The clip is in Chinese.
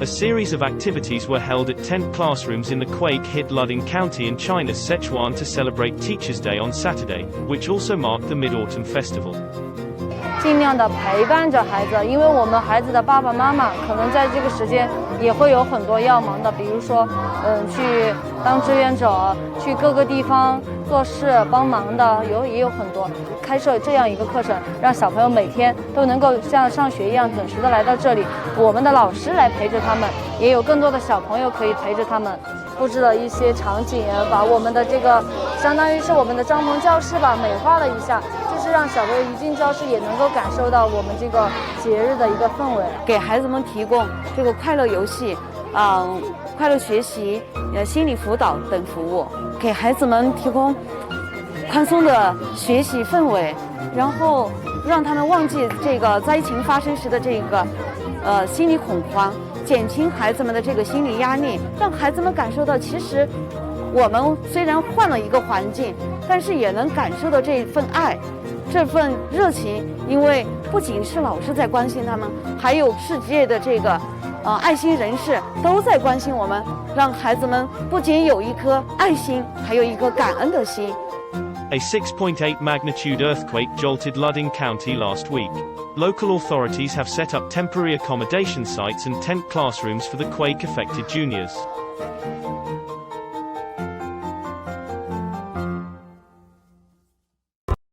A series of activities were held at tent classrooms in the quake-hit Luding County in China's Sichuan to celebrate Teachers' Day on Saturday, which also marked the Mid-Autumn Festival. 尽量的陪伴着孩子，因为我们孩子的爸爸妈妈可能在这个时间也会有很多要忙的，比如说，去当志愿者，去各个地方做事帮忙的，也有很多。开设这样一个课程，让小朋友每天都能够像上学一样准时的来到这里，我们的老师来陪着他们，也有更多的小朋友可以陪着他们。布置了一些场景，把我们的这个相当于是我们的帐篷教室吧，美化了一下。就是让小朋友一进教室也能够感受到我们这个节日的一个氛围，给孩子们提供这个快乐游戏、快乐学习、心理辅导等服务，给孩子们提供宽松的学习氛围，然后让他们忘记这个灾情发生时的这个心理恐慌，减轻孩子们的这个心理压力，让孩子们感受到其实我们虽然换了一个环境，但是也能感受到这份爱。这份热情，因为不仅是老师在关心他们，还有世界的这个爱心人士都在关心我们，让孩子们不仅有一颗爱心，还有一颗感恩的心。A 6.8 magnitude earthquake jolted Luding County last week. Local authorities have set up temporary accommodation sites and tent classrooms for the quake-affected juniors.